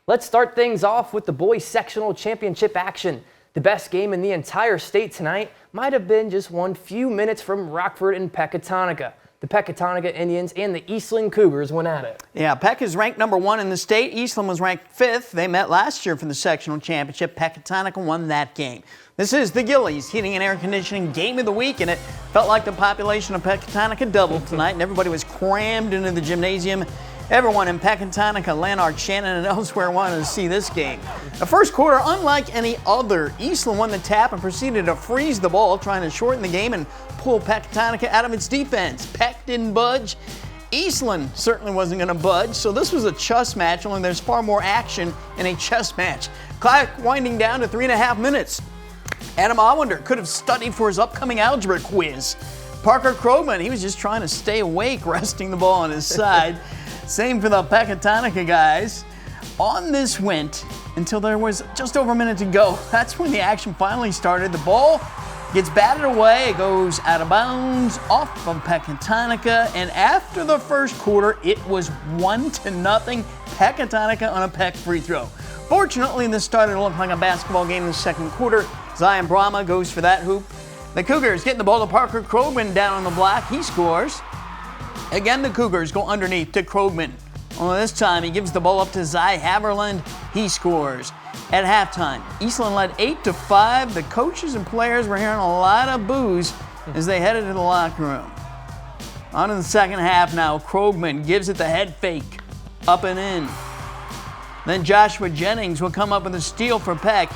Let's start things off with the boys sectional championship action. The best game in the entire state tonight might have been just won few minutes from Rockford and Pecatonica. The Pecatonica Indians and the Eastland Cougars went at it. Yeah, Peck is ranked #1 in the state. Eastland was ranked 5th. They met last year for the sectional championship. Pecatonica won that game. This is the Gillies Heating and Air Conditioning Game of the Week, and it felt like the population of Pecatonica doubled tonight, and everybody was crammed into the gymnasium. Everyone in Pecatonica, Lanark, Shannon, and elsewhere wanted to see this game. The first quarter, unlike any other, Eastland won the tap and proceeded to freeze the ball, trying to shorten the game and pull Pecatonica out of its defense. Peck didn't budge. Eastland certainly wasn't going to budge, so this was a chess match, only there's far more action in a chess match. Clock winding down to 3.5 minutes. Adam Allender could have studied for his upcoming algebra quiz. Parker Krogman, he was just trying to stay awake, resting the ball on his side. Same for the Pecatonica guys. On this went until there was just over a minute to go. That's when the action finally started. The ball gets batted away. It goes out of bounds off of Pecatonica. And after the first quarter, it was 1-0 Pecatonica on a Peck free throw. Fortunately, this started to look like a basketball game in the second quarter. Zion Brahma goes for that hoop. The Cougars getting the ball to Parker Krogman down on the block. He scores. Again, the Cougars go underneath to Krogman. Only this time, he gives the ball up to Zy Haverland. He scores. At halftime, Eastland led 8-5. The coaches and players were hearing a lot of boos as they headed to the locker room. On to the second half now. Krogman gives it the head fake. Up and in. Then Joshua Jennings will come up with a steal for Peck.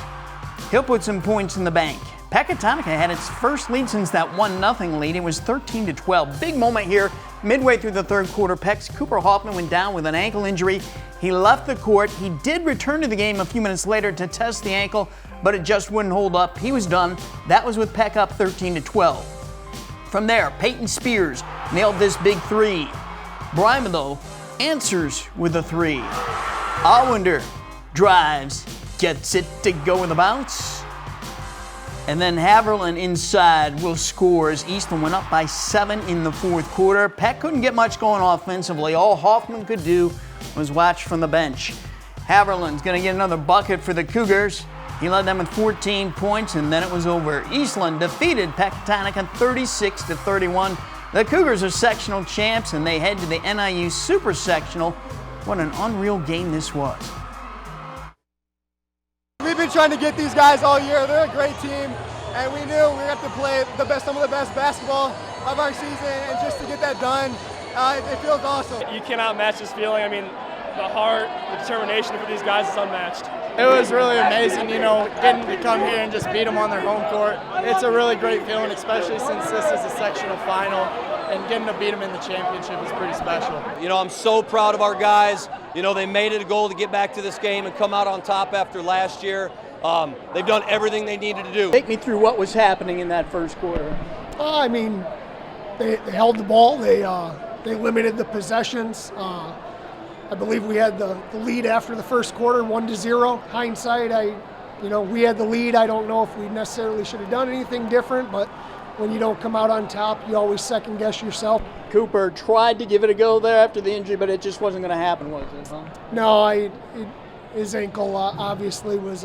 He'll put some points in the bank. Pecatonica had its first lead since that 1-0 lead. It was 13-12. Big moment here. Midway through the third quarter, Peck's Cooper Hoffman went down with an ankle injury. He left the court. He did return to the game a few minutes later to test the ankle, but it just wouldn't hold up. He was done. That was with Peck up 13-12. From there, Peyton Spears nailed this big three. Bryman, though, answers with a three. Allender drives, gets it to go in the bounce. And then Haverland inside will score as Eastland went up by 7 in the fourth quarter. Peck couldn't get much going offensively. All Hoffman could do was watch from the bench. Haverland's going to get another bucket for the Cougars. He led them with 14 points, and then it was over. Eastland defeated Pecatonica 36-31. The Cougars are sectional champs, and they head to the NIU Super Sectional. What an unreal game this was. We've been trying to get these guys all year. They're a great team, and we knew we have to play some of the best basketball of our season, and just to get that done, it feels awesome. You cannot match this feeling. I mean, the heart, the determination for these guys is unmatched. It was really amazing, getting to come here and just beat them on their home court. It's a really great feeling, especially since this is a sectional final, and getting to beat them in the championship is pretty special. I'm so proud of our guys. They made it a goal to get back to this game and come out on top after last year. They've done everything they needed to do. Take me through what was happening in that first quarter. They held the ball. They limited the possessions. I believe we had the lead after the first quarter, 1-0. Hindsight, we had the lead. I don't know if we necessarily should have done anything different, but when you don't come out on top, you always second guess yourself. Cooper tried to give it a go there after the injury, but it just wasn't going to happen, was it? Huh? No, his ankle obviously was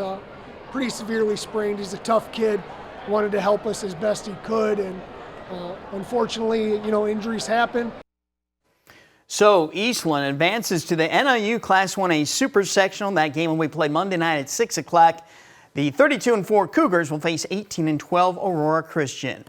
pretty severely sprained. He's a tough kid, wanted to help us as best he could, and unfortunately, injuries happen. So Eastland advances to the NIU Class 1A Super Sectional. That game will be played Monday night at 6 o'clock. The 32-4 Cougars will face 18-12 Aurora Christian.